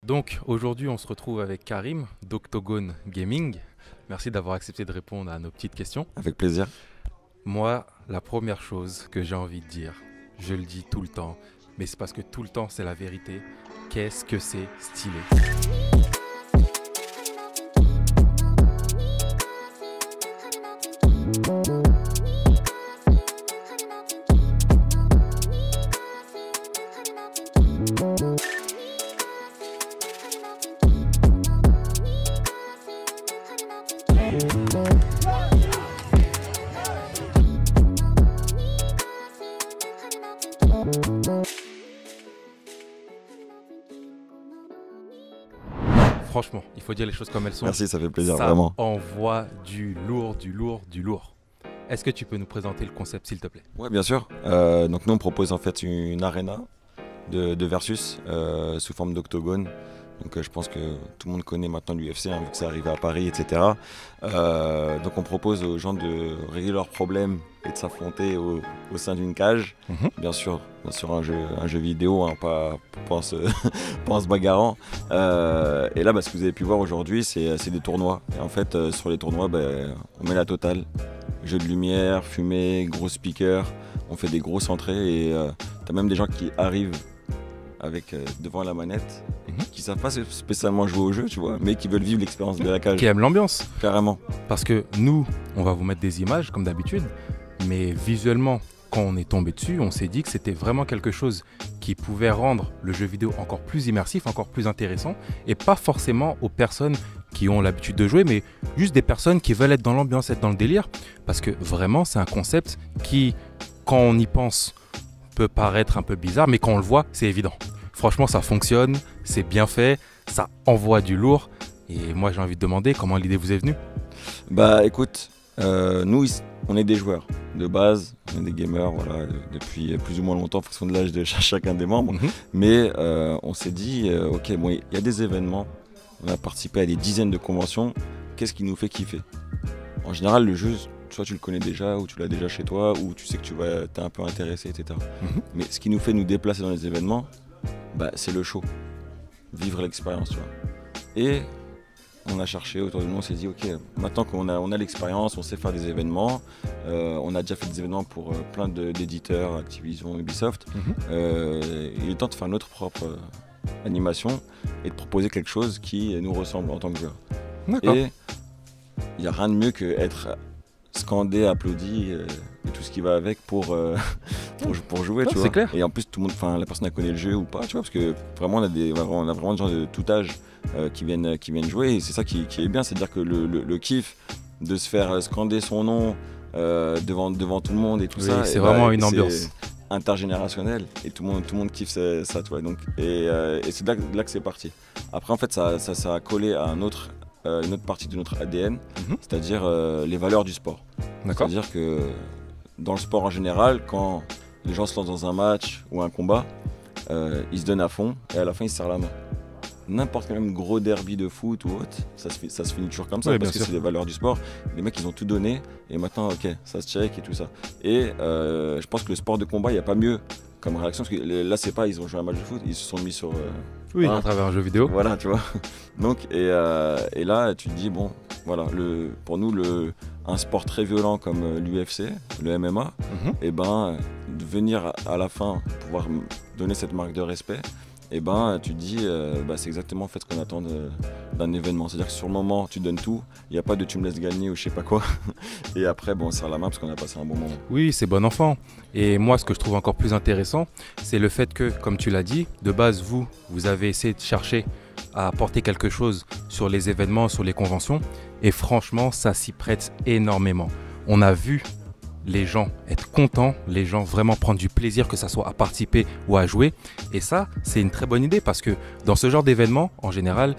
Donc aujourd'hui on se retrouve avec Karim d'Octogone Gaming. Merci d'avoir accepté de répondre à nos petites questions. Avec plaisir. Moi, la première chose que j'ai envie de dire, je le dis tout le temps, mais c'est parce que tout le temps c'est la vérité. Qu'est-ce que c'est stylé? Franchement, il faut dire les choses comme elles sont. Merci, ça fait plaisir, Ça vraiment. envoie du lourd, du lourd, du lourd. Est-ce que tu peux nous présenter le concept s'il te plaît? Ouais, bien sûr. Donc nous, on propose en fait une arena de versus sous forme d'octogone. Donc je pense que tout le monde connaît maintenant l'UFC, vu que c'est arrivé à Paris, etc. Donc on propose aux gens de régler leurs problèmes et de s'affronter au sein d'une cage. Bien sûr un jeu vidéo, hein, pas en se bagarrant. Et là, ce que vous avez pu voir aujourd'hui, c'est des tournois. Et en fait, sur les tournois, on met la totale. Jeu de lumière, fumée, gros speaker. On fait des grosses entrées et t'as même des gens qui arrivent avec devant la manette, qui savent pas spécialement jouer au jeu, tu vois, mais qui veulent vivre l'expérience de la cage. Qui aime l'ambiance. Carrément. Parce que nous, on va vous mettre des images comme d'habitude, mais visuellement, quand on est tombé dessus, on s'est dit que c'était vraiment quelque chose qui pouvait rendre le jeu vidéo encore plus immersif, encore plus intéressant, et pas forcément aux personnes qui ont l'habitude de jouer, mais juste des personnes qui veulent être dans l'ambiance, être dans le délire, parce que vraiment, c'est un concept qui, quand on y pense, peut paraître un peu bizarre, mais quand on le voit, c'est évident. Franchement, ça fonctionne, c'est bien fait, ça envoie du lourd. Et moi, j'ai envie de demander comment l'idée vous est venue. Écoute, nous, on est des joueurs de base, on est des gamers, voilà, depuis plus ou moins longtemps, en fonction de l'âge de chacun des membres. Mais on s'est dit, ok, bon, il y a des événements, on a participé à des dizaines de conventions. Qu'est-ce qui nous fait kiffer? En général, le jeu, soit tu le connais déjà, ou tu l'as déjà chez toi, ou tu sais que t'es un peu intéressé, etc. Mais ce qui nous fait nous déplacer dans les événements, c'est le show, vivre l'expérience, tu vois. Et on a cherché autour de nous, on s'est dit, ok, maintenant qu'on a l'expérience, on sait faire des événements, on a déjà fait des événements pour plein d'éditeurs, Activision, Ubisoft, il est temps de faire notre propre animation et de proposer quelque chose qui nous ressemble en tant que joueur. D'accord. Et il n'y a rien de mieux qu'être scandé, applaudi et tout ce qui va avec pour jouer, tu vois. C'est clair. Et en plus, tout le monde, la personne a connu le jeu ou pas, tu vois, parce que vraiment on a vraiment des gens de tout âge qui viennent jouer. Et c'est ça qui est bien, c'est-à-dire que le kiff de se faire scander son nom devant tout le monde et tout ça. C'est vraiment une ambiance intergénérationnel et tout le monde kiffe ça, tu vois. Donc, et c'est là que c'est parti. Après, en fait, ça a collé à une autre partie de notre ADN, c'est-à-dire les valeurs du sport. C'est-à-dire que dans le sport en général, quand les gens se lancent dans un match ou un combat, ils se donnent à fond et à la fin ils se serrent la main. N'importe quel même gros derby de foot ou autre, ça se finit toujours comme ça, oui, parce que c'est les valeurs du sport. Les mecs ils ont tout donné et maintenant ok, ça se check et tout ça. Et je pense que le sport de combat, il n'y a pas mieux comme réaction, parce que là c'est pas ils ont joué un match de foot, ils se sont mis sur à travers un jeu vidéo. Voilà, tu vois. Donc et là tu te dis bon, voilà, pour nous un sport très violent comme l'UFC, le MMA, de venir à la fin pouvoir donner cette marque de respect, tu te dis c'est exactement en fait ce qu'on attend d'un événement. C'est-à-dire que sur le moment tu donnes tout, il n'y a pas de tu me laisses gagner ou je sais pas quoi. Et après on serre la main parce qu'on a passé un bon moment. Oui, c'est bon enfant. Et moi ce que je trouve encore plus intéressant, c'est le fait que, comme tu l'as dit, de base vous avez essayé de chercher à apporter quelque chose sur les événements, sur les conventions, et franchement ça s'y prête énormément. On a vu les gens être contents, les gens vraiment prendre du plaisir, que ça soit à participer ou à jouer, et ça c'est une très bonne idée, parce que dans ce genre d'événement en général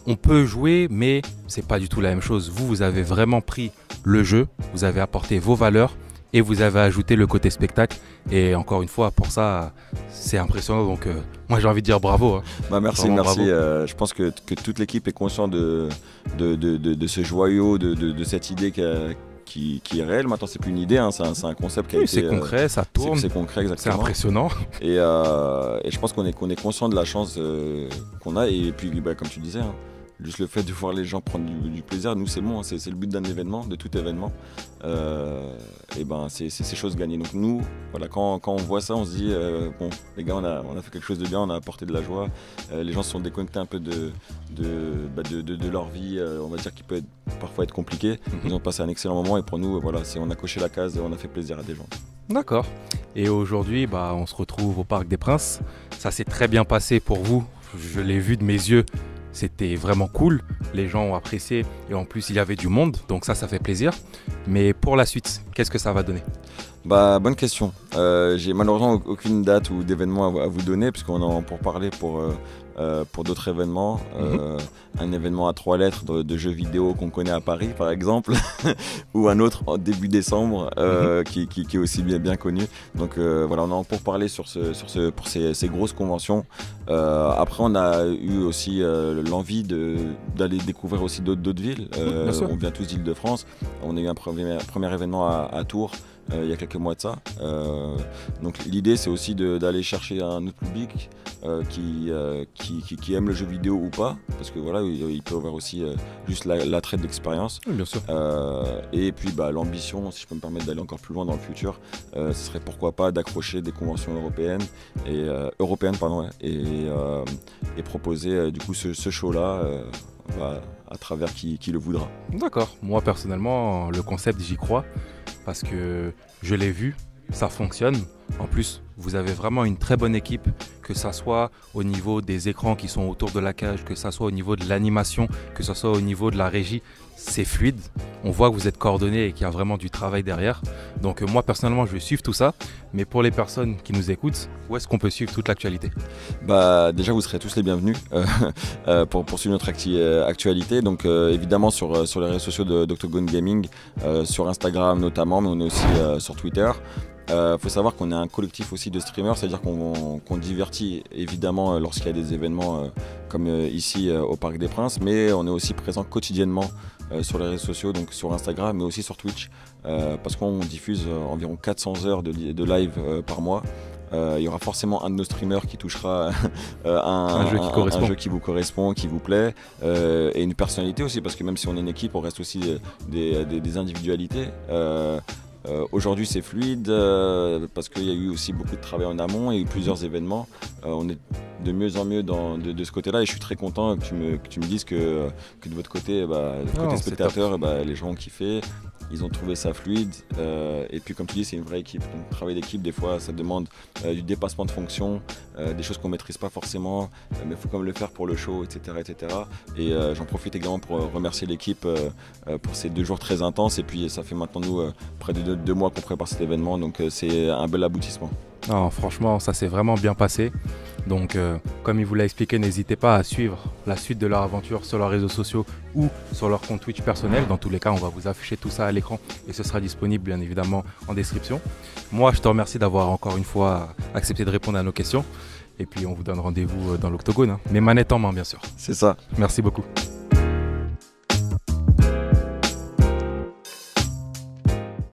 on peut jouer mais c'est pas du tout la même chose. Vous avez vraiment pris le jeu, vous avez apporté vos valeurs et vous avez ajouté le côté spectacle, et encore une fois pour ça c'est impressionnant, donc moi j'ai envie de dire bravo, hein. Merci. Je pense que toute l'équipe est consciente de ce joyau, de cette idée est réel. Maintenant, c'est plus une idée, hein, c'est un concept qui a été... C'est concret, ça tourne. C'est concret, exactement. C'est impressionnant. Et je pense qu'on est conscient de la chance qu'on a. Et puis, comme tu disais, hein, juste le fait de voir les gens prendre du plaisir, nous c'est bon, hein, c'est le but d'un événement, de tout événement. C'est chose gagnée. Donc nous, voilà, quand on voit ça, on se dit bon, les gars, on a fait quelque chose de bien, on a apporté de la joie. Les gens se sont déconnectés un peu de leur vie, on va dire, qui peut parfois être compliquée. Ils ont passé un excellent moment et pour nous, voilà, on a coché la case, on a fait plaisir à des gens. D'accord. Et aujourd'hui, on se retrouve au Parc des Princes. Ça s'est très bien passé pour vous. Je l'ai vu de mes yeux. C'était vraiment cool, les gens ont apprécié et en plus il y avait du monde, donc ça fait plaisir. Mais pour la suite, qu'est-ce que ça va donner ? Bonne question. J'ai malheureusement aucune date ou d'événement à vous donner, puisqu'on en pour parler pour d'autres événements. Un événement à 3 lettres de jeux vidéo qu'on connaît à Paris par exemple, ou un autre en début décembre qui est aussi bien connu. Donc voilà, on en pour parler pour ces grosses conventions. Après on a eu aussi l'envie d'aller découvrir aussi d'autres villes. On vient tous d'Île-de-France. On a eu un premier événement à Tours. Il y a quelques mois de ça. Donc l'idée c'est aussi d'aller chercher un autre public qui aime le jeu vidéo ou pas, parce que voilà, il peut avoir aussi juste l'attrait de l'expérience. Oui, bien sûr. Et puis l'ambition, si je peux me permettre d'aller encore plus loin dans le futur, ce serait pourquoi pas d'accrocher des conventions européennes et proposer du coup ce show-là à travers qui le voudra. D'accord. Moi personnellement, le concept j'y crois parce que je l'ai vu, ça fonctionne. En plus, vous avez vraiment une très bonne équipe, que ça soit au niveau des écrans qui sont autour de la cage, que ça soit au niveau de l'animation, que ça soit au niveau de la régie. C'est fluide, on voit que vous êtes coordonnés et qu'il y a vraiment du travail derrière. Donc moi personnellement je vais suivre tout ça, mais pour les personnes qui nous écoutent, où est-ce qu'on peut suivre toute l'actualité ? Déjà vous serez tous les bienvenus pour poursuivre notre actualité. Donc évidemment sur les réseaux sociaux d'Octogone Gaming, sur Instagram notamment, mais on est aussi sur Twitter. Faut savoir qu'on est un collectif aussi de streamers, c'est-à-dire qu'on divertit évidemment lorsqu'il y a des événements comme ici au Parc des Princes, mais on est aussi présent quotidiennement sur les réseaux sociaux, donc sur Instagram, mais aussi sur Twitch, parce qu'on diffuse environ 400 heures de live par mois. Il y aura forcément un de nos streamers qui touchera un jeu qui vous correspond, qui vous plaît, et une personnalité aussi, parce que même si on est une équipe, on reste aussi des individualités. Aujourd'hui c'est fluide parce qu'il y a eu aussi beaucoup de travail en amont, il y a eu plusieurs événements. On est de mieux en mieux de ce côté-là et je suis très content que tu me dises que de votre côté, côté spectateur, les gens ont kiffé. Ils ont trouvé ça fluide et puis comme tu dis c'est une vraie équipe, donc travail d'équipe des fois ça demande du dépassement de fonction, des choses qu'on ne maîtrise pas forcément, mais il faut quand même le faire pour le show, etc. Et j'en profite également pour remercier l'équipe pour ces 2 jours très intenses et puis ça fait maintenant nous près de 2 mois qu'on prépare cet événement, donc c'est un bel aboutissement. Non, franchement, ça s'est vraiment bien passé. Donc, comme il vous l'a expliqué, n'hésitez pas à suivre la suite de leur aventure sur leurs réseaux sociaux ou sur leur compte Twitch personnel. Dans tous les cas, on va vous afficher tout ça à l'écran et ce sera disponible bien évidemment en description. Moi, je te remercie d'avoir encore une fois accepté de répondre à nos questions. Et puis, on vous donne rendez-vous dans l'Octogone, hein. Mais manette en main, bien sûr. C'est ça. Merci beaucoup.